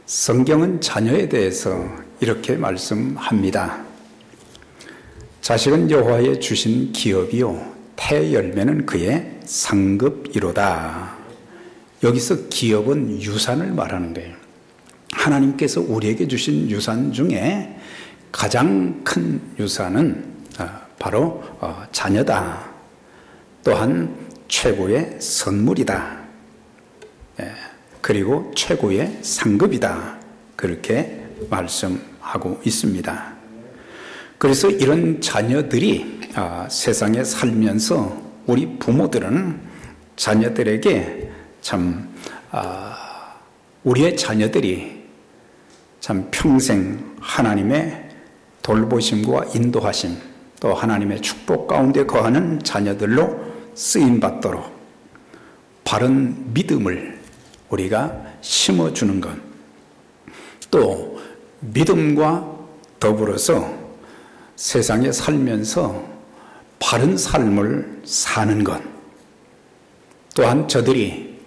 성경은 자녀에 대해서 이렇게 말씀합니다. 자식은 여호와의 주신 기업이요 태 열매는 그의 상급이로다. 여기서 기업은 유산을 말하는 거예요. 하나님께서 우리에게 주신 유산 중에 가장 큰 유산은 바로 자녀다. 또한 최고의 선물이다. 그리고 최고의 상급이다. 그렇게 말씀하고 있습니다. 그래서 이런 자녀들이 세상에 살면서 우리 부모들은 자녀들에게 참 우리의 자녀들이 참 평생 하나님의 돌보심과 인도하심, 또 하나님의 축복 가운데 거하는 자녀들로 쓰임받도록 바른 믿음을 우리가 심어주는 것, 또 믿음과 더불어서 세상에 살면서 바른 삶을 사는 것, 또한 저들이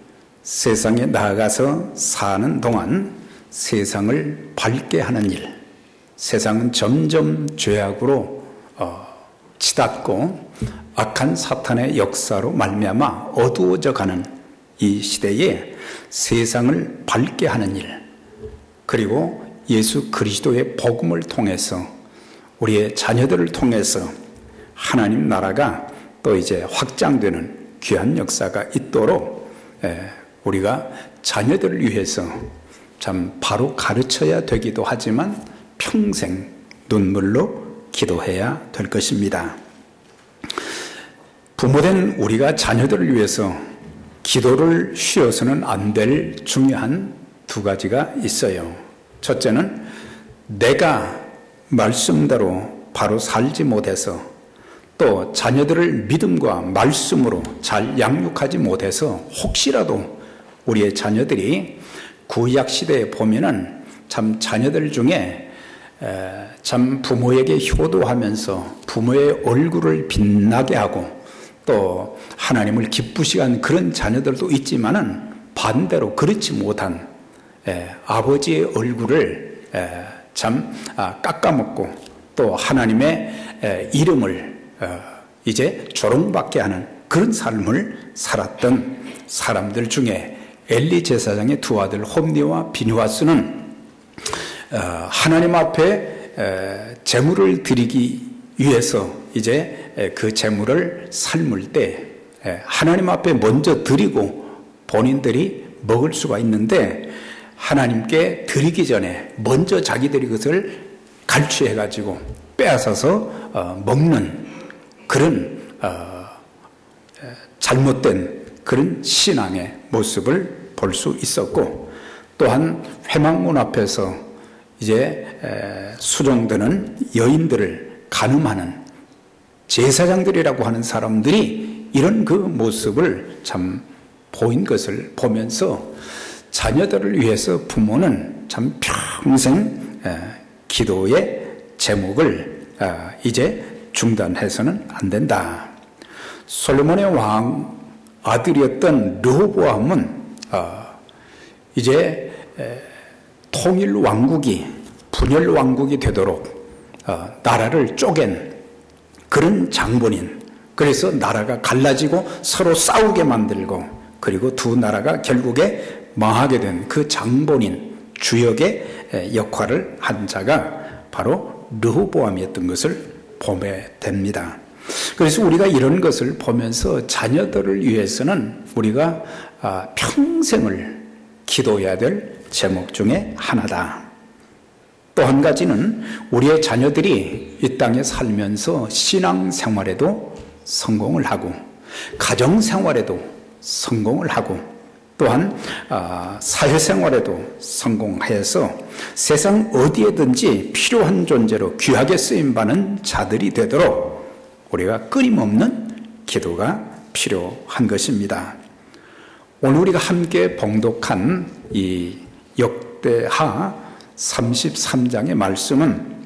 세상에 나아가서 사는 동안 세상을 밝게 하는 일, 세상은 점점 죄악으로 치닫고 악한 사탄의 역사로 말미암아 어두워져 가는 이 시대에 세상을 밝게 하는 일, 그리고 예수 그리스도의 복음을 통해서 우리의 자녀들을 통해서 하나님 나라가 또 이제 확장되는 귀한 역사가 있도록 우리가 자녀들을 위해서 참 바로 가르쳐야 되기도 하지만 평생 눈물로 기도해야 될 것입니다. 부모된 우리가 자녀들을 위해서 기도를 쉬어서는 안 될 중요한 두 가지가 있어요. 첫째는 내가 말씀대로 바로 살지 못해서, 또 자녀들을 믿음과 말씀으로 잘 양육하지 못해서 혹시라도 우리의 자녀들이 구약 시대에 보면은 참 자녀들 중에 참 부모에게 효도하면서 부모의 얼굴을 빛나게 하고 또 하나님을 기쁘시게 하는 그런 자녀들도 있지만은 반대로 그렇지 못한 아버지의 얼굴을 참 깎아먹고 또 하나님의 이름을 이제 조롱받게 하는 그런 삶을 살았던 사람들 중에 엘리 제사장의 두 아들 홈니와 비느하스는 하나님 앞에 제물을 드리기 위해서 이제 그 제물을 삶을 때 하나님 앞에 먼저 드리고 본인들이 먹을 수가 있는데, 하나님께 드리기 전에 먼저 자기들이 그것을 갈취해가지고 빼앗아서 먹는 그런 잘못된 그런 신앙의 모습을 볼 수 있었고, 또한 회막문 앞에서 이제 수종드는 여인들을 가늠하는 제사장들이라고 하는 사람들이 이런 그 모습을 참 보인 것을 보면서 자녀들을 위해서 부모는 참 평생 기도의 제목을 이제 중단해서는 안 된다. 솔로몬의 왕 아들이었던 르호보암은 이제 통일 왕국이 분열 왕국이 되도록 나라를 쪼갠 그런 장본인, 그래서 나라가 갈라지고 서로 싸우게 만들고 그리고 두 나라가 결국에 망하게 된 그 장본인 주역의 역할을 한 자가 바로 르호보암이었던 것을 보게 됩니다. 그래서 우리가 이런 것을 보면서 자녀들을 위해서는 우리가 평생을 기도해야 될 제목 중에 하나다. 또 한 가지는 우리의 자녀들이 이 땅에 살면서 신앙생활에도 성공을 하고 가정생활에도 성공을 하고 또한 사회생활에도 성공해서 세상 어디에든지 필요한 존재로 귀하게 쓰임받는 자들이 되도록 우리가 끊임없는 기도가 필요한 것입니다. 오늘 우리가 함께 봉독한 이 역대하 33장의 말씀은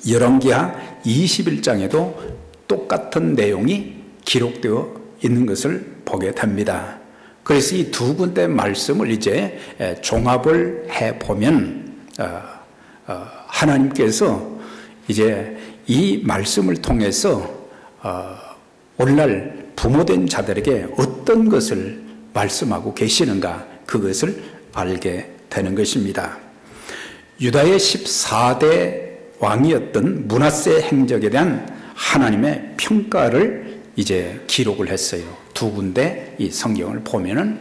열왕기하 21장에도 똑같은 내용이 기록되어 있는 것을 보게 됩니다. 그래서 이 두 군데 말씀을 이제 종합을 해보면 하나님께서 이제 이 말씀을 통해서 오늘날 부모된 자들에게 어떤 것을 말씀하고 계시는가, 그것을 알게 되는 것입니다. 유다의 14대 왕이었던 므낫세 행적에 대한 하나님의 평가를 이제 기록을 했어요. 두 군데 이 성경을 보면은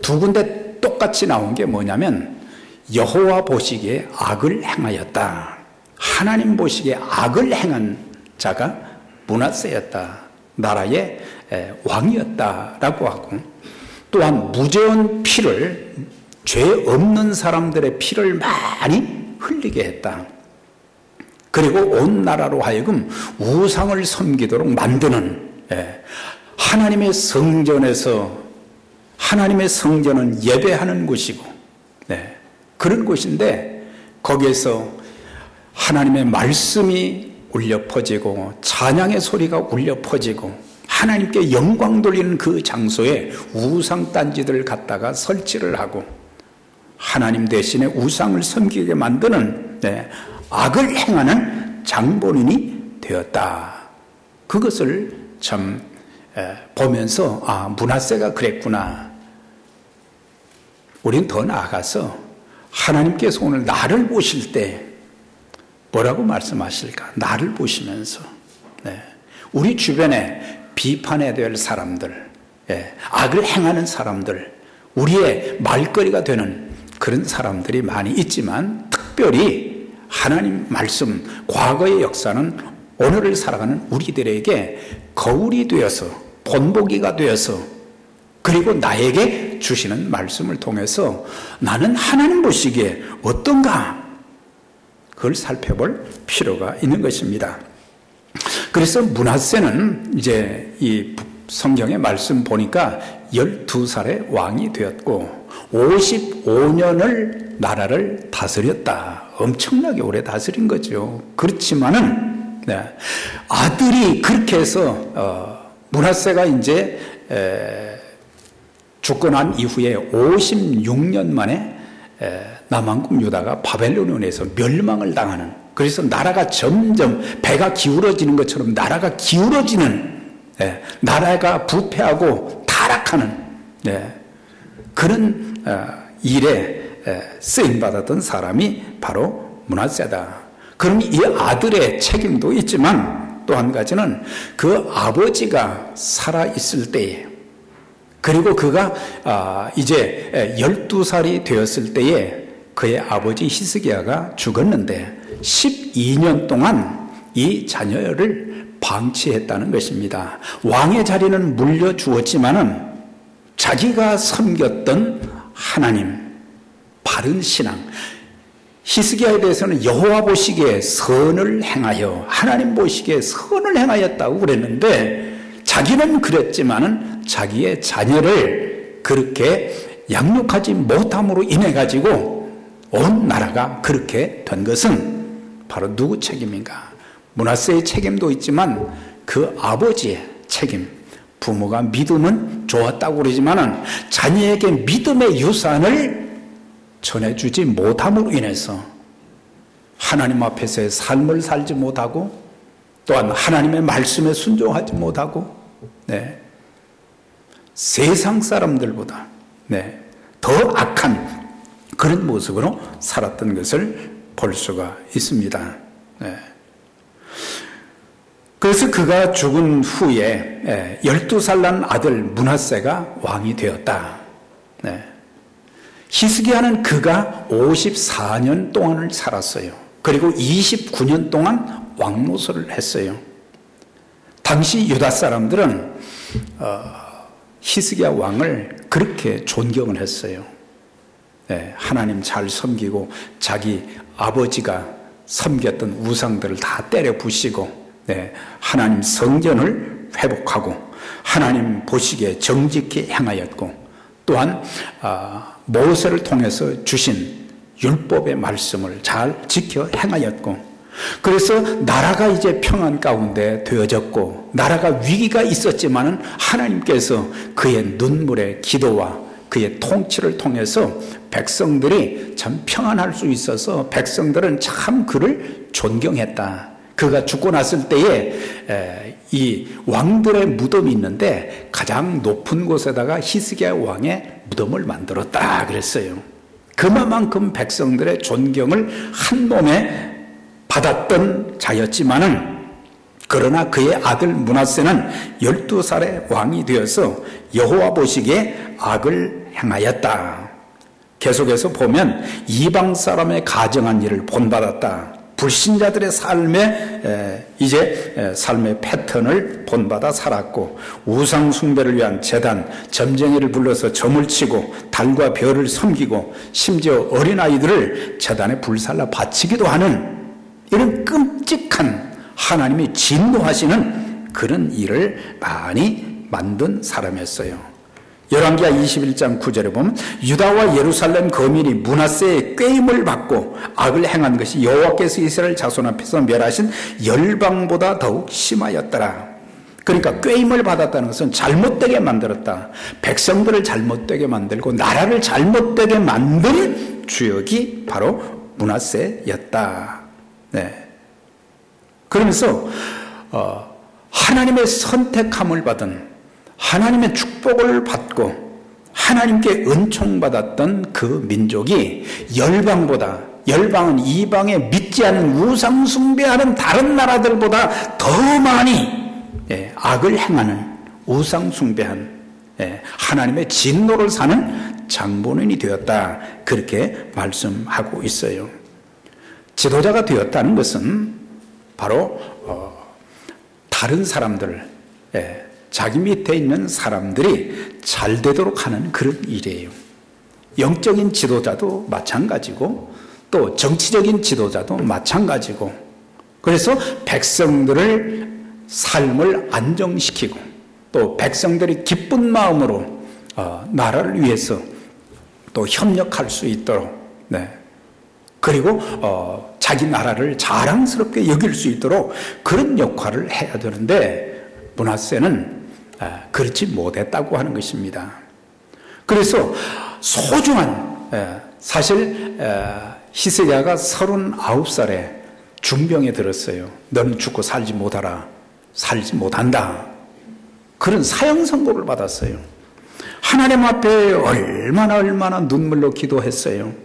두 군데 똑같이 나온 게 뭐냐면, 여호와 보시기에 악을 행하였다. 하나님 보시기에 악을 행한 자가 므낫세였다. 나라의 왕이었다라고 하고, 또한 무죄한 피를, 죄 없는 사람들의 피를 많이 흘리게 했다. 그리고 온 나라로 하여금 우상을 섬기도록 만드는, 하나님의 성전에서, 하나님의 성전은 예배하는 곳이고, 그런 곳인데 거기에서 하나님의 말씀이 울려 퍼지고 찬양의 소리가 울려 퍼지고 하나님께 영광 돌리는 그 장소에 우상 딴지들을 갖다가 설치를 하고 하나님 대신에 우상을 섬기게 만드는 악을 행하는 장본인이 되었다. 그것을 참 보면서 므낫세가 그랬구나. 우린 더 나아가서 하나님께서 오늘 나를 보실 때 뭐라고 말씀하실까? 나를 보시면서 우리 주변에 비판해야 될 사람들, 악을 행하는 사람들, 우리의 말거리가 되는 그런 사람들이 많이 있지만, 특별히 하나님 말씀, 과거의 역사는 오늘을 살아가는 우리들에게 거울이 되어서, 본보기가 되어서, 그리고 나에게 주시는 말씀을 통해서 나는 하나님 보시기에 어떤가, 그걸 살펴볼 필요가 있는 것입니다. 그래서 므낫세는 이제 이 성경의 말씀 보니까 12살의 왕이 되었고 55년을 나라를 다스렸다. 엄청나게 오래 다스린 거죠. 그렇지만은 아들이 그렇게 해서 므낫세가 이제 죽고 난 이후에 56년 만에 남한국 유다가 바벨론에 의해서 멸망을 당하는, 그래서 나라가 점점 배가 기울어지는 것처럼 나라가 기울어지는, 나라가 부패하고 타락하는 그런 일에 쓰임받았던 사람이 바로 므낫세다. 그럼 이 아들의 책임도 있지만 또 한 가지는 그 아버지가 살아있을 때에, 그리고 그가 이제 12살이 되었을 때에 그의 아버지 히스기야가 죽었는데 12년 동안 이 자녀를 방치했다는 것입니다. 왕의 자리는 물려주었지만은 자기가 섬겼던 하나님, 바른 신앙, 히스기야에 대해서는 여호와 보시기에 선을 행하여, 하나님 보시기에 선을 행하였다고 그랬는데, 자기는 그랬지만은 자기의 자녀를 그렇게 양육하지 못함으로 인해 가지고 온 나라가 그렇게 된 것은 바로 누구 책임인가? 므낫세의 책임도 있지만 그 아버지의 책임. 부모가 믿음은 좋았다고 그러지만은 자녀에게 믿음의 유산을 전해주지 못함으로 인해서 하나님 앞에서의 삶을 살지 못하고, 또한 하나님의 말씀에 순종하지 못하고, 세상 사람들보다 더 악한 그런 모습으로 살았던 것을 볼 수가 있습니다. 그래서 그가 죽은 후에 12살 난 아들 므낫세가 왕이 되었다. 히스기야는 그가 54년 동안을 살았어요. 그리고 29년 동안 왕노릇을 했어요. 당시 유다 사람들은 히스기야 왕을 그렇게 존경을 했어요. 하나님 잘 섬기고 자기 아버지가 섬겼던 우상들을 다 때려 부시고 하나님 성전을 회복하고 하나님 보시기에 정직히 행하였고, 또한 모세를 통해서 주신 율법의 말씀을 잘 지켜 행하였고, 그래서 나라가 이제 평안 가운데 되어졌고, 나라가 위기가 있었지만은 하나님께서 그의 눈물의 기도와 그의 통치를 통해서 백성들이 참 평안할 수 있어서 백성들은 참 그를 존경했다. 그가 죽고 났을 때에 이 왕들의 무덤이 있는데 가장 높은 곳에다가 히스기야 왕의 무덤을 만들었다 그랬어요. 그만큼 백성들의 존경을 한 몸에 받았던 자였지만은, 그러나 그의 아들 므낫세는 12살의 왕이 되어서 여호와 보시기에 악을 행하였다. 계속해서 보면 이방 사람의 가정한 일을 본받았다. 불신자들의 삶의 패턴을 본받아 살았고, 우상 숭배를 위한 제단, 점쟁이를 불러서 점을 치고 달과 별을 섬기고 심지어 어린아이들을 제단에 불살라 바치기도 하는 이런 끔찍한, 하나님이 진노하시는 그런 일을 많이 만든 사람이었어요. 열왕기하 21장 9절에 보면 유다와 예루살렘 거민이 므낫세의 꾀임을 받고 악을 행한 것이 여호와께서 이스라엘 자손 앞에서 멸하신 열방보다 더욱 심하였더라. 그러니까 꾀임을 받았다는 것은 잘못되게 만들었다. 백성들을 잘못되게 만들고 나라를 잘못되게 만든 주역이 바로 므낫세였다. 네. 그러면서 하나님의 선택함을 받은, 하나님의 축복을 받고 하나님께 은총받았던 그 민족이 열방은 이방에 믿지 않는 우상 숭배하는 다른 나라들보다 더 많이 악을 행하는, 우상 숭배한, 하나님의 진노를 사는 장본인이 되었다. 그렇게 말씀하고 있어요. 지도자가 되었다는 것은 바로 다른 사람들, 자기 밑에 있는 사람들이 잘 되도록 하는 그런 일이에요. 영적인 지도자도 마찬가지고 또 정치적인 지도자도 마찬가지고, 그래서 백성들을 삶을 안정시키고 또 백성들이 기쁜 마음으로 나라를 위해서 또 협력할 수 있도록, 그리고 자기 나라를 자랑스럽게 여길 수 있도록 그런 역할을 해야 되는데 므낫세는 그렇지 못했다고 하는 것입니다. 그래서 소중한, 사실 히스기야가 39살에 중병에 들었어요. 너는 죽고 살지 못한다. 그런 사형 선고를 받았어요. 하나님 앞에 얼마나 눈물로 기도했어요.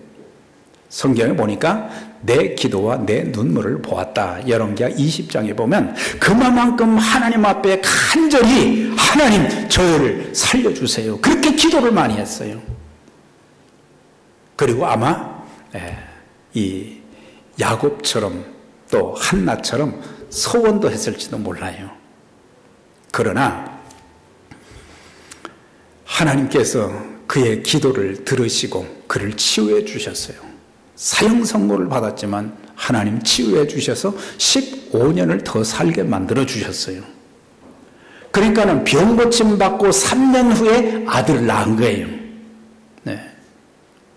성경에 보니까 내 기도와 내 눈물을 보았다. 열왕기하 20장에 보면 그만큼 하나님 앞에 간절히 하나님 저를 살려주세요. 그렇게 기도를 많이 했어요. 그리고 아마 이 야곱처럼 또 한나처럼 서원도 했을지도 몰라요. 그러나 하나님께서 그의 기도를 들으시고 그를 치유해 주셨어요. 사형 선고를 받았지만 하나님 치유해 주셔서 15년을 더 살게 만들어 주셨어요. 그러니까는 병 고침 받고 3년 후에 아들을 낳은 거예요.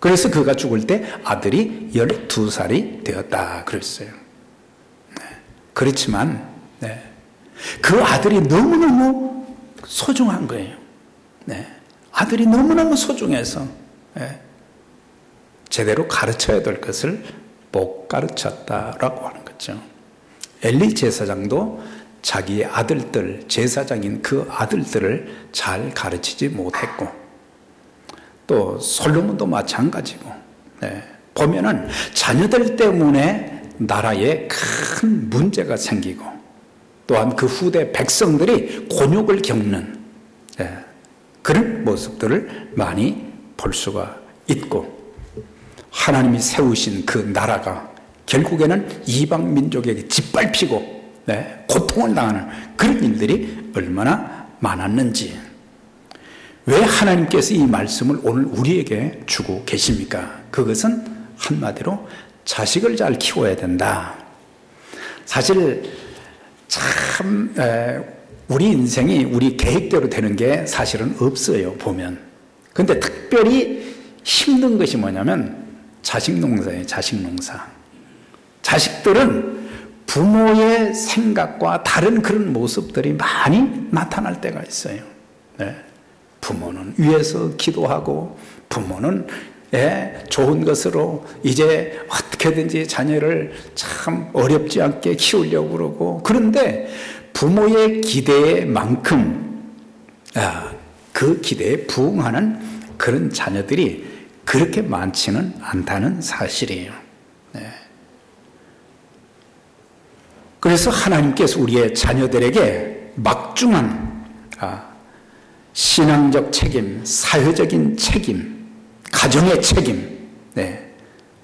그래서 그가 죽을 때 아들이 12살이 되었다 그랬어요. 그렇지만 그 아들이 너무너무 소중한 거예요. 아들이 너무너무 소중해서 제대로 가르쳐야 될 것을 못 가르쳤다라고 하는 거죠. 엘리 제사장도 자기의 아들들, 제사장인 그 아들들을 잘 가르치지 못했고, 또 솔로몬도 마찬가지고, 보면은 자녀들 때문에 나라에 큰 문제가 생기고, 또한 그 후대 백성들이 곤욕을 겪는 그런 모습들을 많이 볼 수가 있고, 하나님이 세우신 그 나라가 결국에는 이방 민족에게 짓밟히고 고통을 당하는 그런 일들이 얼마나 많았는지, 왜 하나님께서 이 말씀을 오늘 우리에게 주고 계십니까? 그것은 한마디로 자식을 잘 키워야 된다. 사실 참 우리 인생이 우리 계획대로 되는 게 사실은 없어요, 보면. 근데 특별히 힘든 것이 뭐냐면 자식 농사예요, 자식 농사. 자식들은 부모의 생각과 다른 그런 모습들이 많이 나타날 때가 있어요. 부모는 위해서 기도하고 부모는 좋은 것으로 이제 어떻게든지 자녀를 참 어렵지 않게 키우려고 그러고, 그런데 부모의 기대만큼 그 기대에 부응하는 그런 자녀들이 그렇게 많지는 않다는 사실이에요. 그래서 하나님께서 우리의 자녀들에게 막중한 신앙적 책임, 사회적인 책임, 가정의 책임,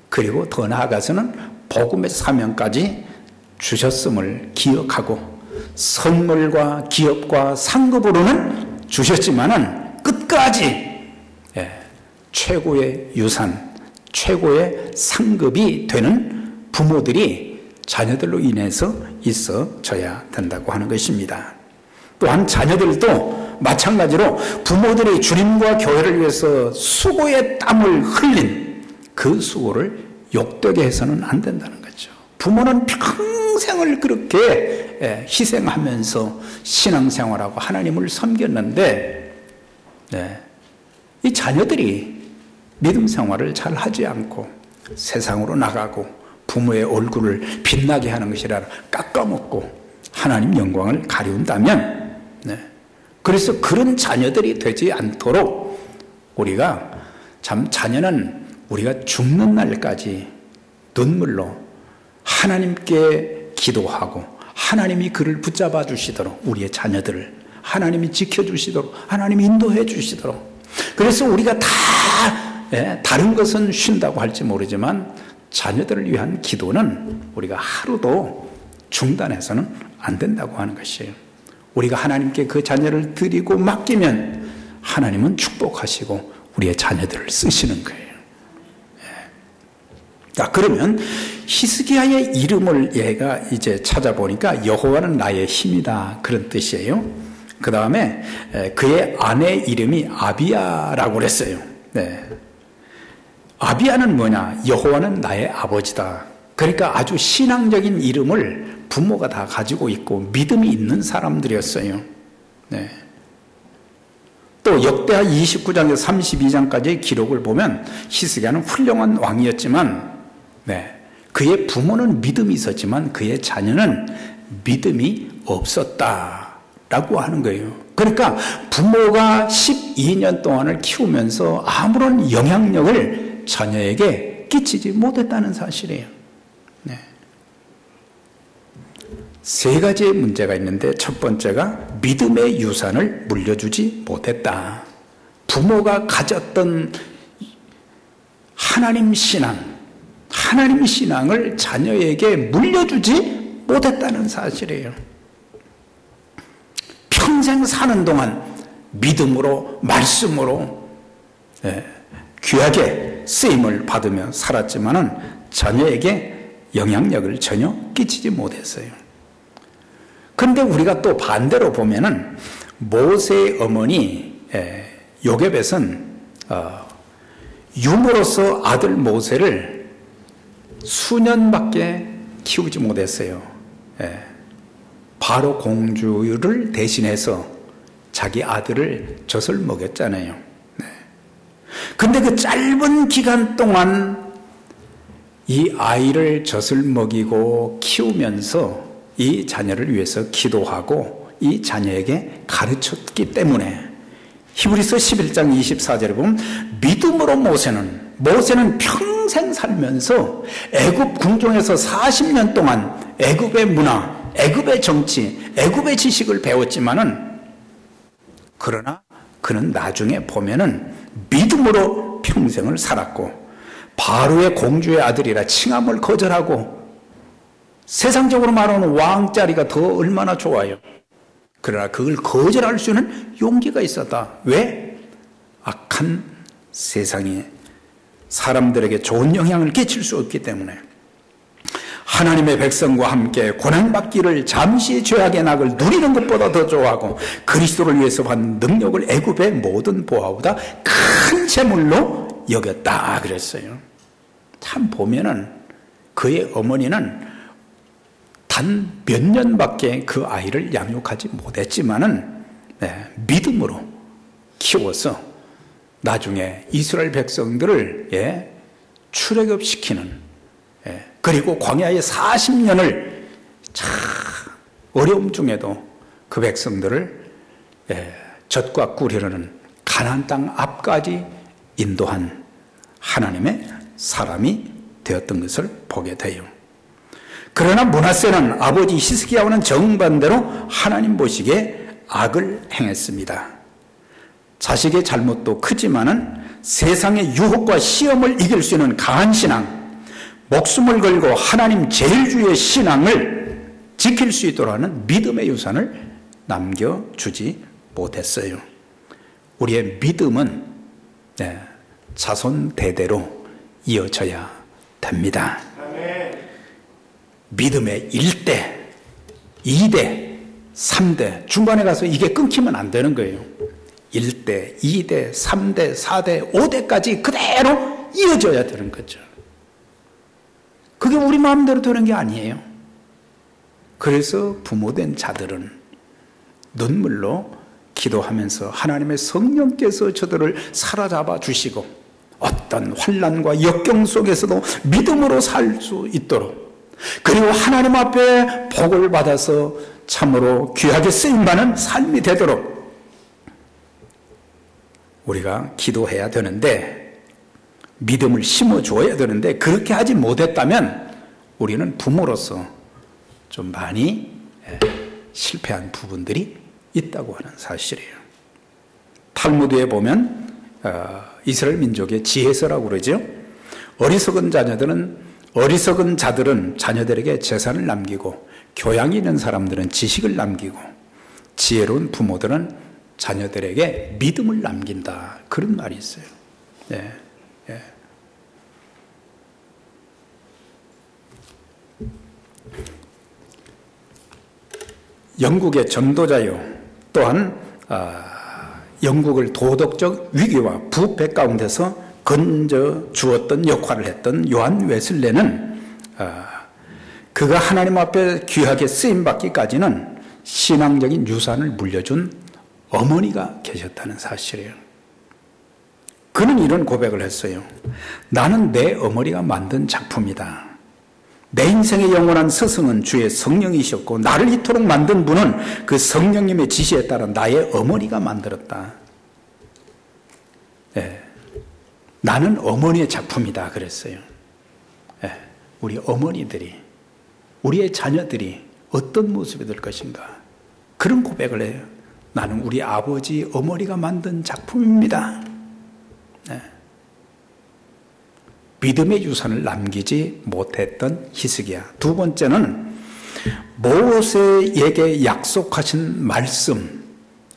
그리고 더 나아가서는 복음의 사명까지 주셨음을 기억하고, 선물과 기업과 상급으로는 주셨지만은 끝까지 최고의 유산, 최고의 상급이 되는 부모들이 자녀들로 인해서 있어져야 된다고 하는 것입니다. 또한 자녀들도 마찬가지로 부모들이 주님과 교회를 위해서 수고의 땀을 흘린 그 수고를 욕되게 해서는 안 된다는 거죠. 부모는 평생을 그렇게 희생하면서 신앙생활하고 하나님을 섬겼는데 이 자녀들이 믿음 생활을 잘 하지 않고 세상으로 나가고 부모의 얼굴을 빛나게 하는 것이라 깎아먹고 하나님 영광을 가리운다면, 그래서 그런 자녀들이 되지 않도록 우리가 참 자녀는 우리가 죽는 날까지 눈물로 하나님께 기도하고 하나님이 그를 붙잡아 주시도록, 우리의 자녀들을 하나님이 지켜주시도록, 하나님이 인도해 주시도록. 그래서 우리가 다 다른 것은 쉰다고 할지 모르지만 자녀들을 위한 기도는 우리가 하루도 중단해서는 안 된다고 하는 것이에요. 우리가 하나님께 그 자녀를 드리고 맡기면 하나님은 축복하시고 우리의 자녀들을 쓰시는 거예요. 그러면 히스기야의 이름을 얘가 이제 찾아보니까 여호와는 나의 힘이다, 그런 뜻이에요. 그 다음에 그의 아내 이름이 아비야라고 그랬어요. 아비야는 뭐냐? 여호와는 나의 아버지다. 그러니까 아주 신앙적인 이름을 부모가 다 가지고 있고 믿음이 있는 사람들이었어요. 또 역대하 29장에서 32장까지의 기록을 보면 히스기야는 훌륭한 왕이었지만 그의 부모는 믿음이 있었지만 그의 자녀는 믿음이 없었다라고 하는 거예요. 그러니까 부모가 12년 동안을 키우면서 아무런 영향력을 자녀에게 끼치지 못했다는 사실이에요. 세 가지의 문제가 있는데, 첫 번째가 믿음의 유산을 물려주지 못했다. 부모가 가졌던 하나님 신앙을 자녀에게 물려주지 못했다는 사실이에요. 평생 사는 동안 믿음으로, 말씀으로 귀하게 쓰임을 받으며 살았지만은 자녀에게 영향력을 전혀 끼치지 못했어요. 그런데 우리가 또 반대로 보면은 모세의 어머니 요게벳은 유모로서 아들 모세를 수년밖에 키우지 못했어요. 바로 공주를 대신해서 자기 아들을 젖을 먹였잖아요. 근데 그 짧은 기간 동안 이 아이를 젖을 먹이고 키우면서 이 자녀를 위해서 기도하고 이 자녀에게 가르쳤기 때문에 히브리서 11장 24절에 보면 믿음으로 모세는 평생 살면서 애굽 궁정에서 40년 동안 애굽의 문화, 애굽의 정치, 애굽의 지식을 배웠지만은, 그러나 그는 나중에 보면은 믿음으로 평생을 살았고 바로의 공주의 아들이라 칭함을 거절하고, 세상적으로 말하는 왕자리가 더 얼마나 좋아요. 그러나 그걸 거절할 수 있는 용기가 있었다. 왜? 악한 세상에 사람들에게 좋은 영향을 끼칠 수 없기 때문에. 하나님의 백성과 함께 고난받기를, 잠시 죄악의 낙을 누리는 것보다 더 좋아하고 그리스도를 위해서 받는 능력을 애굽의 모든 보화보다 큰 재물로 여겼다 그랬어요. 참 보면은 그의 어머니는 단 몇 년밖에 그 아이를 양육하지 못했지만은 믿음으로 키워서 나중에 이스라엘 백성들을 출애굽시키는, 그리고 광야의 40년을 참 어려움 중에도 그 백성들을 젖과 꿀 흐르는 가나안 땅 앞까지 인도한 하나님의 사람이 되었던 것을 보게 돼요. 그러나 므낫세는 아버지 히스기야와는 정반대로 하나님 보시기에 악을 행했습니다. 자식의 잘못도 크지만은 세상의 유혹과 시험을 이길 수 있는 강한 신앙, 목숨을 걸고 하나님 제일주의 신앙을 지킬 수 있도록 하는 믿음의 유산을 남겨주지 못했어요. 우리의 믿음은 자손 대대로 이어져야 됩니다. 믿음의 1대, 2대, 3대, 중간에 가서 이게 끊기면 안 되는 거예요. 1대, 2대, 3대, 4대, 5대까지 그대로 이어져야 되는 거죠. 그게 우리 마음대로 되는 게 아니에요. 그래서 부모된 자들은 눈물로 기도하면서 하나님의 성령께서 저들을 사로잡아 주시고 어떤 환난과 역경 속에서도 믿음으로 살 수 있도록, 그리고 하나님 앞에 복을 받아서 참으로 귀하게 쓰임받는 삶이 되도록 우리가 기도해야 되는데, 믿음을 심어줘야 되는데, 그렇게 하지 못했다면 우리는 부모로서 좀 많이 실패한 부분들이 있다고 하는 사실이에요. 탈무드에 보면 이스라엘 민족의 지혜서라고 그러죠. 어리석은 자들은 자녀들에게 재산을 남기고, 교양이 있는 사람들은 지식을 남기고, 지혜로운 부모들은 자녀들에게 믿음을 남긴다, 그런 말이 있어요. 영국의 전도자요, 또한 영국을 도덕적 위기와 부패 가운데서 건져 주었던 역할을 했던 요한 웨슬레는 그가 하나님 앞에 귀하게 쓰임받기까지는 신앙적인 유산을 물려준 어머니가 계셨다는 사실이에요. 그는 이런 고백을 했어요. 나는 내 어머니가 만든 작품이다. 내 인생의 영원한 스승은 주의 성령이셨고, 나를 이토록 만든 분은 그 성령님의 지시에 따라 나의 어머니가 만들었다. 나는 어머니의 작품이다 그랬어요. 우리 어머니들이, 우리의 자녀들이 어떤 모습이 될 것인가, 그런 고백을 해요. 나는 우리 아버지, 어머니가 만든 작품입니다. 믿음의 유산을 남기지 못했던 히스기야. 두 번째는 모세에게 약속하신 말씀,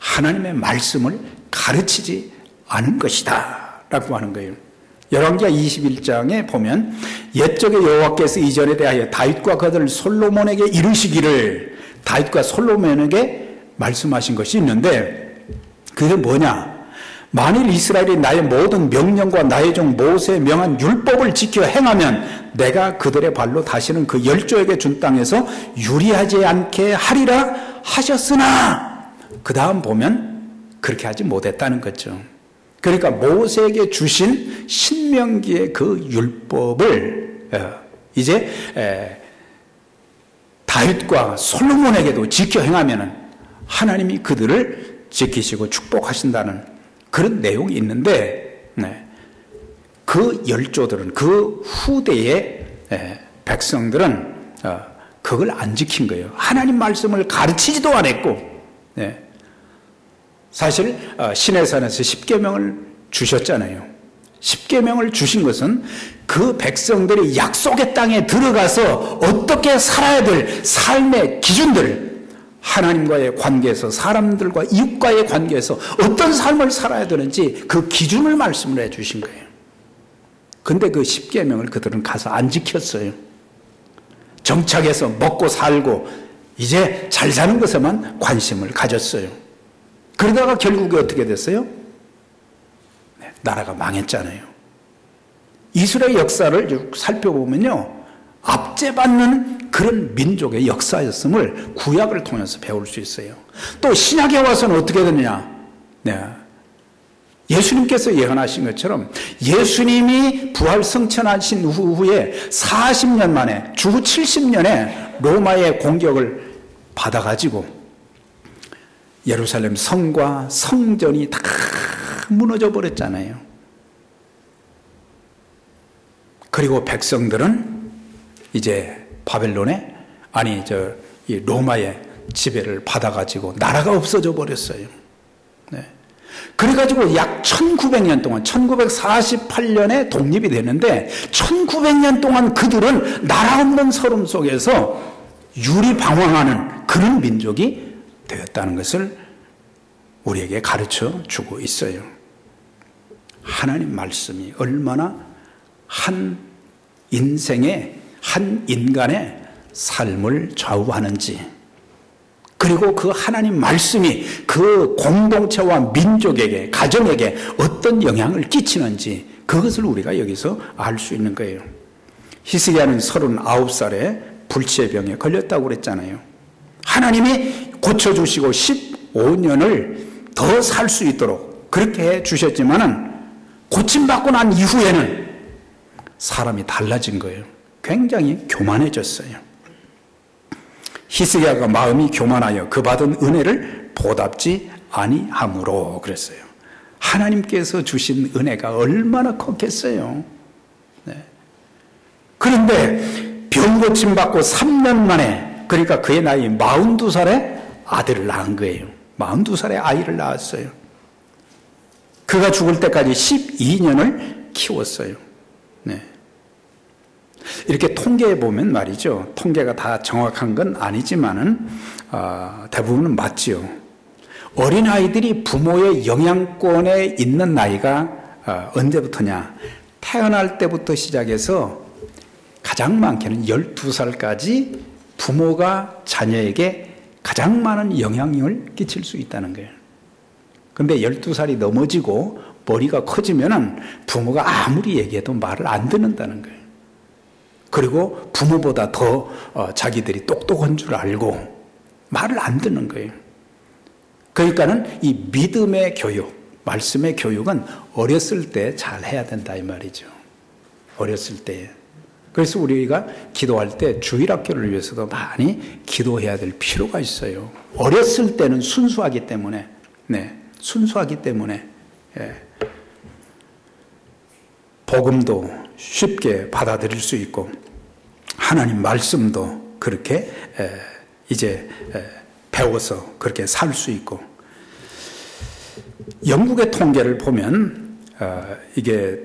하나님의 말씀을 가르치지 않은 것이다 라고 하는 거예요. 열왕기하 21장에 보면 옛적에 여호와께서 이전에 대하여 다윗과 그들 솔로몬에게 이르시기를, 다윗과 솔로몬에게 말씀하신 것이 있는데, 그게 뭐냐? 만일 이스라엘이 나의 모든 명령과 나의 종 모세의 명한 율법을 지켜 행하면 내가 그들의 발로 다시는 그 열조에게 준 땅에서 유리하지 않게 하리라 하셨으나, 그 다음 보면 그렇게 하지 못했다는 거죠. 그러니까 모세에게 주신 신명기의 그 율법을 이제 다윗과 솔로몬에게도 지켜 행하면 하나님이 그들을 지키시고 축복하신다는 그런 내용이 있는데, 그 열조들은, 그 후대의 백성들은 그걸 안 지킨 거예요. 하나님 말씀을 가르치지도 않았고, 사실 시내산에서 십계명을 주셨잖아요. 십계명을 주신 것은 그 백성들이 약속의 땅에 들어가서 어떻게 살아야 될 삶의 기준들, 하나님과의 관계에서, 사람들과 이웃과의 관계에서 어떤 삶을 살아야 되는지 그 기준을 말씀을 해 주신 거예요. 근데 그 십계명을 그들은 가서 안 지켰어요. 정착해서 먹고 살고 이제 잘 사는 것에만 관심을 가졌어요. 그러다가 결국에 어떻게 됐어요? 나라가 망했잖아요. 이스라엘 역사를 쭉 살펴보면요, 압제받는 그런 민족의 역사였음을 구약을 통해서 배울 수 있어요. 또 신약에 와서는 어떻게 되느냐? 예수님께서 예언하신 것처럼 예수님이 부활 승천하신 후에 40년 만에 주후 70년에 로마의 공격을 받아가지고 예루살렘 성과 성전이 다 무너져 버렸잖아요. 그리고 백성들은 이제 바벨론의 이 로마의 지배를 받아가지고 나라가 없어져 버렸어요. 네. 그래가지고 약 1900년 동안 1948년에 독립이 되는데 1900년 동안 그들은 나라 없는 서름 속에서 유리방황하는 그런 민족이 되었다는 것을 우리에게 가르쳐 주고 있어요. 하나님 말씀이 얼마나 한 인생의 한 인간의 삶을 좌우하는지, 그리고 그 하나님 말씀이 그 공동체와 민족에게, 가정에게 어떤 영향을 끼치는지 그것을 우리가 여기서 알 수 있는 거예요. 히스기야는 39살에 불치의 병에 걸렸다고 그랬잖아요. 하나님이 고쳐주시고 15년을 더 살 수 있도록 그렇게 해 주셨지만은 고침받고 난 이후에는 사람이 달라진 거예요. 굉장히 교만해졌어요. 히스기야가 마음이 교만하여 그 받은 은혜를 보답지 아니함으로 그랬어요. 하나님께서 주신 은혜가 얼마나 컸겠어요. 네. 그런데 병 고침받고 3년 만에, 그러니까 그의 나이 42살에 아들을 낳은 거예요. 42살에 아이를 낳았어요. 그가 죽을 때까지 12년을 키웠어요. 네. 이렇게 통계에 보면 말이죠. 통계가 다 정확한 건 아니지만은 대부분은 맞지요. 어린아이들이 부모의 영향권에 있는 나이가 언제부터냐? 태어날 때부터 시작해서 가장 많게는 12살까지 부모가 자녀에게 가장 많은 영향을 끼칠 수 있다는 거예요. 근데 12살이 넘어지고 머리가 커지면은 부모가 아무리 얘기해도 말을 안 듣는다는 거예요. 그리고 부모보다 더 자기들이 똑똑한 줄 알고 말을 안 듣는 거예요. 그러니까는 이 믿음의 교육, 말씀의 교육은 어렸을 때 잘 해야 된다 이 말이죠. 어렸을 때. 그래서 우리가 기도할 때 주일학교를 위해서도 많이 기도해야 될 필요가 있어요. 어렸을 때는 순수하기 때문에, 네, 순수하기 때문에 복음도 쉽게 받아들일 수 있고 하나님 말씀도 그렇게 이제 배워서 그렇게 살 수 있고, 영국의 통계를 보면 이게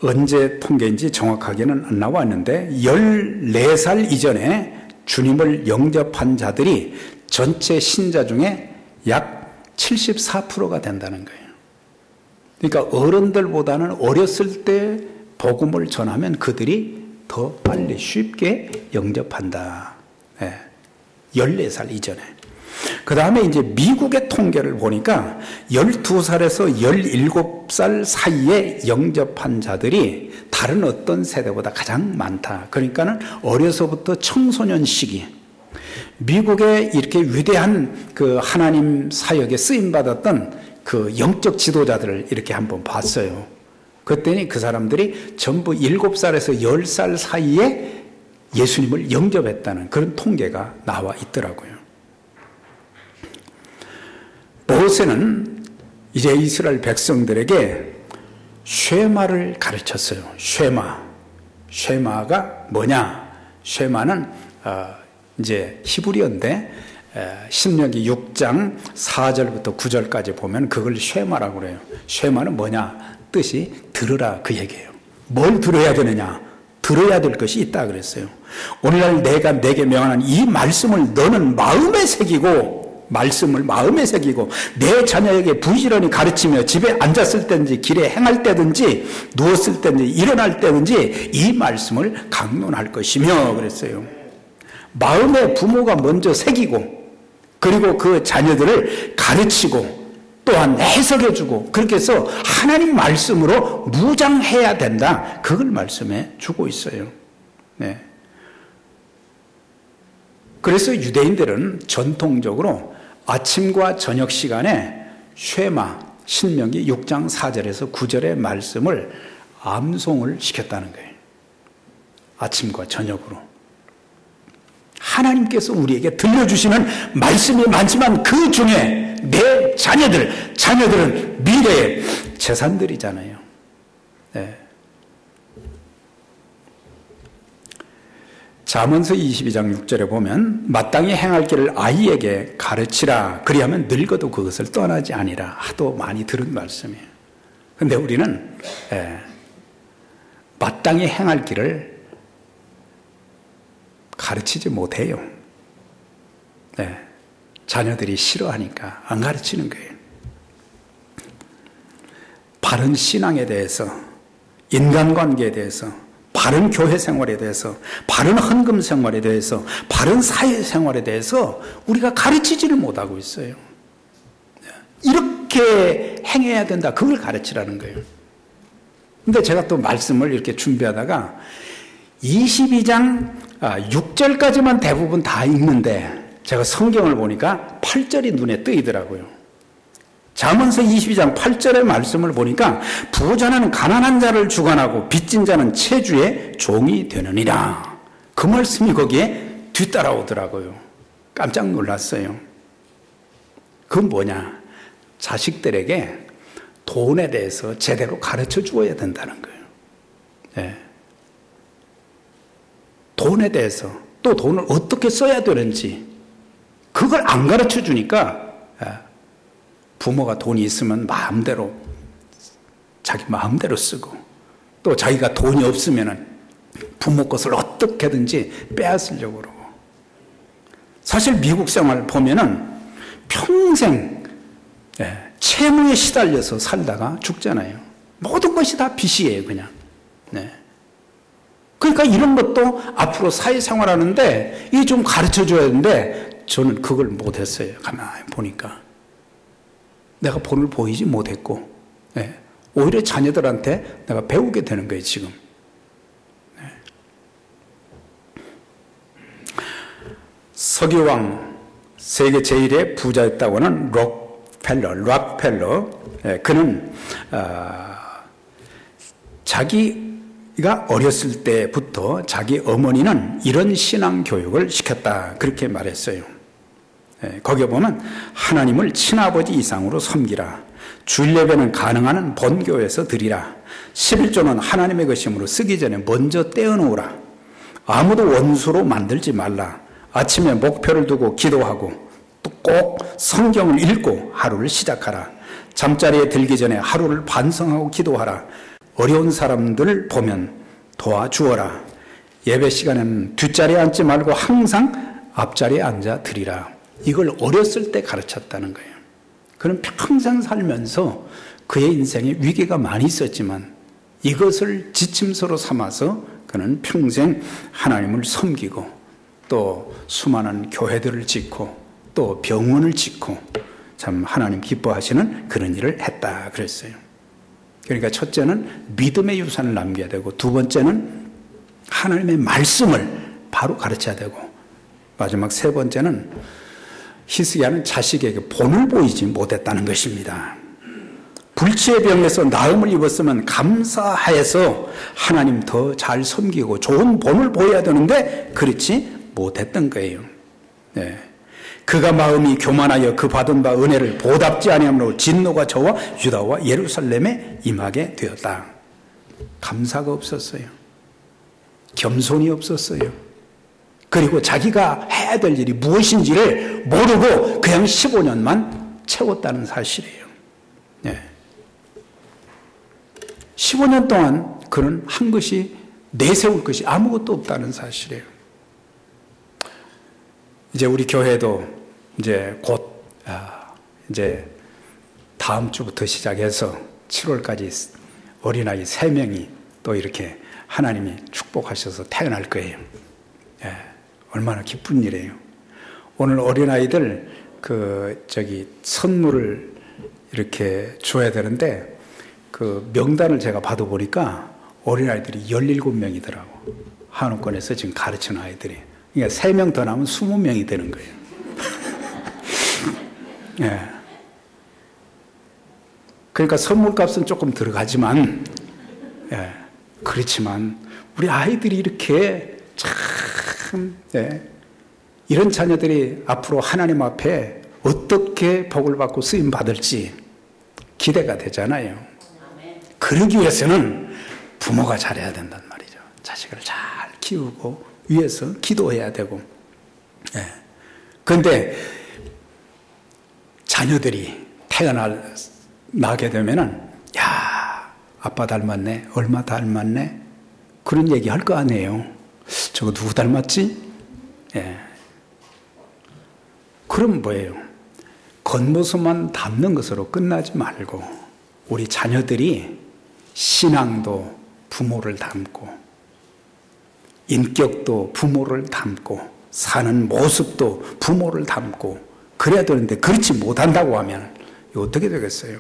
언제 통계인지 정확하게는 안 나왔는데 14살 이전에 주님을 영접한 자들이 전체 신자 중에 약 74%가 된다는 거예요. 그러니까 어른들보다는 어렸을 때 복음을 전하면 그들이 더 빨리 쉽게 영접한다. 14살 이전에. 그 다음에 이제 미국의 통계를 보니까 12살에서 17살 사이에 영접한 자들이 다른 어떤 세대보다 가장 많다. 그러니까는 어려서부터 청소년 시기. 미국의 이렇게 위대한 그 하나님 사역에 쓰임받았던 그 영적 지도자들을 이렇게 한번 봤어요. 그랬더니 그 사람들이 전부 7살에서 10살 사이에 예수님을 영접했다는 그런 통계가 나와 있더라고요. 모세는 이제 이스라엘 백성들에게 쉐마를 가르쳤어요. 쉐마가 뭐냐? 쉐마는 이제 히브리어인데 신명기 6장 4절부터 9절까지 보면 그걸 쉐마라고 그래요. 쉐마는 뭐냐? 뜻이 들으라 그 얘기예요. 뭘 들어야 되느냐? 들어야 될 것이 있다 그랬어요. 오늘날 내가 내게 명하는 이 말씀을 너는 마음에 새기고, 말씀을 마음에 새기고 내 자녀에게 부지런히 가르치며 집에 앉았을 때든지 길에 행할 때든지 누웠을 때든지 일어날 때든지 이 말씀을 강론할 것이며 그랬어요. 마음에 부모가 먼저 새기고 그리고 그 자녀들을 가르치고 또한 해석해주고 그렇게 해서 하나님 말씀으로 무장해야 된다. 그걸 말씀해 주고 있어요. 네. 그래서 유대인들은 전통적으로 아침과 저녁 시간에 쉐마, 신명기 6장 4절에서 9절의 말씀을 암송을 시켰다는 거예요. 아침과 저녁으로. 하나님께서 우리에게 들려주시는 말씀이 많지만 그 중에 내 자녀들은 미래의 재산들이잖아요. 네. 잠언서 22장 6절에 보면 마땅히 행할 길을 아이에게 가르치라. 그리하면 늙어도 그것을 떠나지 아니라. 하도 많이 들은 말씀이에요. 그런데 우리는 마땅히 행할 길을 가르치지 못해요. 네. 자녀들이 싫어하니까 안 가르치는 거예요. 바른 신앙에 대해서, 인간관계에 대해서, 바른 교회 생활에 대해서, 바른 헌금 생활에 대해서, 바른 사회 생활에 대해서 우리가 가르치지를 못하고 있어요. 이렇게 행해야 된다. 그걸 가르치라는 거예요. 근데 제가 또 말씀을 이렇게 준비하다가 22장 6절까지만 대부분 다 읽는데 제가 성경을 보니까 8절이 눈에 뜨이더라고요. 잠언서 22장 8절의 말씀을 보니까 부자는 가난한 자를 주관하고 빚진 자는 채주의 종이 되느니라. 그 말씀이 거기에 뒤따라오더라고요. 깜짝 놀랐어요. 그건 뭐냐? 자식들에게 돈에 대해서 제대로 가르쳐 주어야 된다는 거예요. 네. 돈에 대해서, 또 돈을 어떻게 써야 되는지 그걸 안 가르쳐 주니까 부모가 돈이 있으면 마음대로, 자기 마음대로 쓰고, 또 자기가 돈이 없으면 부모 것을 어떻게든지 빼앗으려고 그러고. 사실 미국 생활 보면은 평생 채무에 시달려서 살다가 죽잖아요. 모든 것이 다 빚이에요, 그냥. 네. 그러니까 이런 것도 앞으로 사회생활 하는데 이게 좀 가르쳐 줘야 되는데 저는 그걸 못했어요. 가만히 보니까. 내가 본을 보이지 못했고, 네. 오히려 자녀들한테 내가 배우게 되는 거예요, 지금. 네. 석유왕, 세계 제1의 부자였다고 하는 록펠러. 네. 그는 자기가 어렸을 때부터 자기 어머니는 이런 신앙 교육을 시켰다. 그렇게 말했어요. 거기에 보면 하나님을 친아버지 이상으로 섬기라. 주일 예배는 가능한 한 본교에서 드리라. 11조는 하나님의 것이므로 쓰기 전에 먼저 떼어놓으라. 아무도 원수로 만들지 말라. 아침에 목표를 두고 기도하고 또 꼭 성경을 읽고 하루를 시작하라. 잠자리에 들기 전에 하루를 반성하고 기도하라. 어려운 사람들 보면 도와주어라. 예배 시간에는 뒷자리에 앉지 말고 항상 앞자리에 앉아 드리라. 이걸 어렸을 때 가르쳤다는 거예요. 그는 평생 살면서 그의 인생에 위기가 많이 있었지만 이것을 지침서로 삼아서 그는 평생 하나님을 섬기고 또 수많은 교회들을 짓고 또 병원을 짓고 참 하나님 기뻐하시는 그런 일을 했다 그랬어요. 그러니까 첫째는 믿음의 유산을 남겨야 되고 두 번째는 하나님의 말씀을 바로 가르쳐야 되고 마지막 세 번째는 히스기야는 자식에게 본을 보이지 못했다는 것입니다. 불치의 병에서 나음을 입었으면 감사하여서 하나님 더 잘 섬기고 좋은 본을 보여야 되는데 그렇지 못했던 거예요. 네. 그가 마음이 교만하여 그 받은 바 은혜를 보답지 아니하므로 진노가 저와 유다와 예루살렘에 임하게 되었다. 감사가 없었어요. 겸손이 없었어요. 그리고 자기가 해야 될 일이 무엇인지를 모르고 그냥 15년만 채웠다는 사실이에요. 네. 15년 동안 그는 한 것이 내세울 것이 아무것도 없다는 사실이에요. 이제 우리 교회도 이제 곧 이제 다음 주부터 시작해서 7월까지 어린아이 3명이 또 이렇게 하나님이 축복하셔서 태어날 거예요. 예, 얼마나 기쁜 일이에요. 오늘 어린아이들 선물을 이렇게 줘야 되는데 그 명단을 제가 받아보니까 어린아이들이 17명이더라고. 한옥권에서 지금 가르치는 아이들이. 그러니까 3명 더 나면 20명이 되는 거예요. 예. 그러니까 선물값은 조금 들어가지만, 그렇지만 우리 아이들이 이렇게 참, 이런 자녀들이 앞으로 하나님 앞에 어떻게 복을 받고 쓰임 받을지 기대가 되잖아요. 그러기 위해서는 부모가 잘해야 된단 말이죠. 자식을 잘 키우고 위해서 기도해야 되고. 그런데 자녀들이 나게 되면은, 야, 아빠 닮았네, 얼마 닮았네, 그런 얘기 할 거 아니에요. 저거 누구 닮았지? 그럼 뭐예요? 겉모습만 닮는 것으로 끝나지 말고 우리 자녀들이 신앙도 부모를 닮고 인격도 부모를 닮고 사는 모습도 부모를 닮고 그래야 되는데 그렇지 못한다고 하면 이거 어떻게 되겠어요?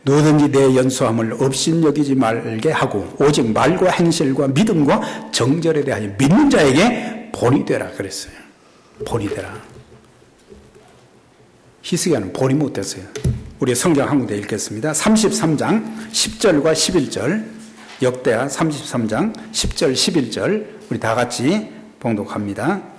누구든지 내 연소함을 업신여기지 말게 하고 오직 말과 행실과 믿음과 정절에 대하여 믿는 자에게 본이 되라 그랬어요. 본이 되라. 히스기야는 본이 못 됐어요. 우리 성경 한 군데 읽겠습니다. 33장 10절과 11절, 역대하 33장 10절 11절 우리 다 같이 봉독합니다.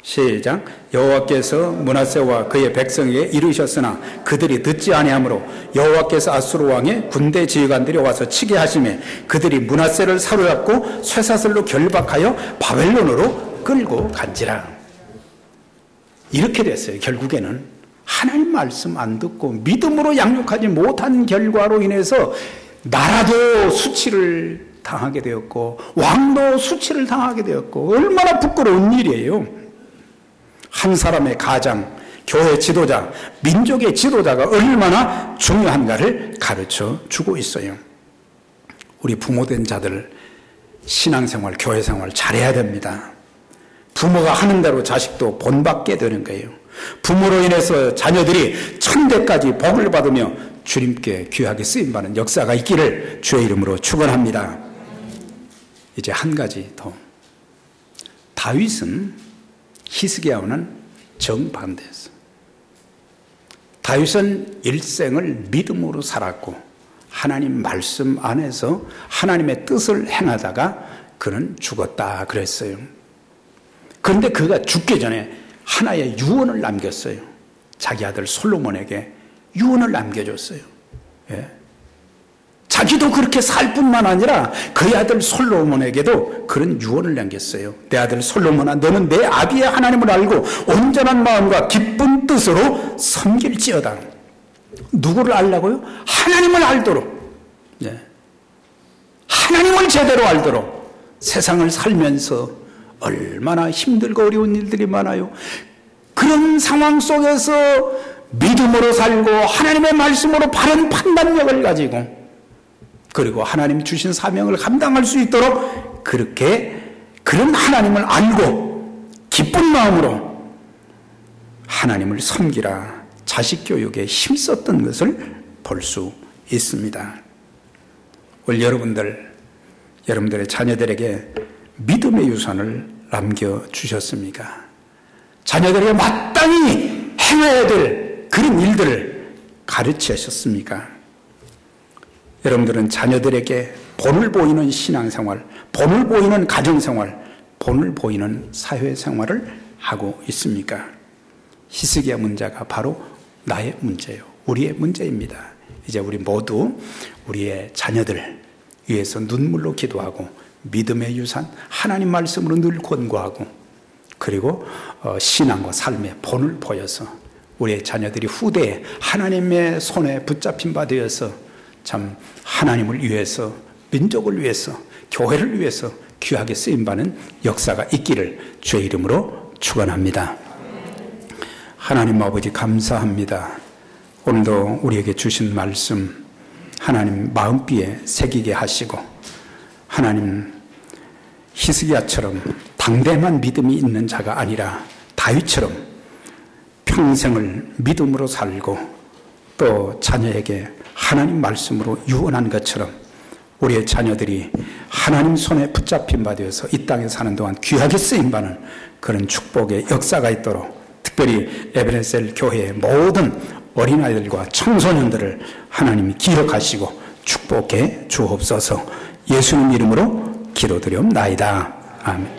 시작. 여호와께서 므낫세와 그의 백성에게 이르셨으나 그들이 듣지 아니하므로 여호와께서 아수르 왕의 군대 지휘관들이 와서 치게 하시매 그들이 므낫세를 사로잡고 쇠사슬로 결박하여 바벨론으로 끌고 간지라. 이렇게 됐어요. 결국에는 하나님 말씀 안 듣고 믿음으로 양육하지 못한 결과로 인해서 나라도 수치를 당하게 되었고 왕도 수치를 당하게 되었고 얼마나 부끄러운 일이에요. 한 사람의 가장, 교회 지도자, 민족의 지도자가 얼마나 중요한가를 가르쳐 주고 있어요. 우리 부모된 자들 신앙생활, 교회생활 잘해야 됩니다. 부모가 하는 대로 자식도 본받게 되는 거예요. 부모로 인해서 자녀들이 천대까지 복을 받으며 주님께 귀하게 쓰임받는 역사가 있기를 주의 이름으로 축원합니다. 이제 한 가지 더. 다윗은 히스기야와는 정반대였어요. 다윗은 일생을 믿음으로 살았고 하나님 말씀 안에서 하나님의 뜻을 행하다가 그는 죽었다 그랬어요. 그런데 그가 죽기 전에 하나의 유언을 남겼어요. 자기 아들 솔로몬에게 유언을 남겨줬어요. 자기도 그렇게 살 뿐만 아니라 그의 아들 솔로몬에게도 그런 유언을 남겼어요. 내 아들 솔로몬아, 너는 내 아비의 하나님을 알고 온전한 마음과 기쁜 뜻으로 섬길지어다. 누구를 알라고요? 하나님을 알도록. 하나님을 제대로 알도록. 세상을 살면서 얼마나 힘들고 어려운 일들이 많아요. 그런 상황 속에서 믿음으로 살고 하나님의 말씀으로 바른 판단력을 가지고 그리고 하나님 주신 사명을 감당할 수 있도록 그렇게 그런 하나님을 알고 기쁜 마음으로 하나님을 섬기라 자식 교육에 힘썼던 것을 볼 수 있습니다. 오늘 여러분들의 자녀들에게 믿음의 유산을 남겨주셨습니까? 자녀들에게 마땅히 행해야 될 그런 일들을 가르치셨습니까? 여러분들은 자녀들에게 본을 보이는 신앙생활, 본을 보이는 가정생활, 본을 보이는 사회생활을 하고 있습니까? 히스기야 문제가 바로 나의 문제예요. 우리의 문제입니다. 이제 우리 모두 우리의 자녀들 위해서 눈물로 기도하고 믿음의 유산, 하나님 말씀으로 늘 권고하고 그리고 신앙과 삶의 본을 보여서 우리의 자녀들이 후대에 하나님의 손에 붙잡힌 바 되어서 참 하나님을 위해서, 민족을 위해서, 교회를 위해서 귀하게 쓰임받는 역사가 있기를 주의 이름으로 축원합니다. 하나님 아버지 감사합니다. 오늘도 우리에게 주신 말씀 하나님 마음비에 새기게 하시고 하나님 히스기야처럼 당대만 믿음이 있는 자가 아니라 다윗처럼 평생을 믿음으로 살고 또 자녀에게 하나님 말씀으로 유언한 것처럼 우리의 자녀들이 하나님 손에 붙잡힌 바 되어서 이 땅에 사는 동안 귀하게 쓰임받는 그런 축복의 역사가 있도록 특별히 에베네셀 교회의 모든 어린아이들과 청소년들을 하나님이 기억하시고 축복해 주옵소서. 예수님 이름으로 기도드리옵나이다. 아멘.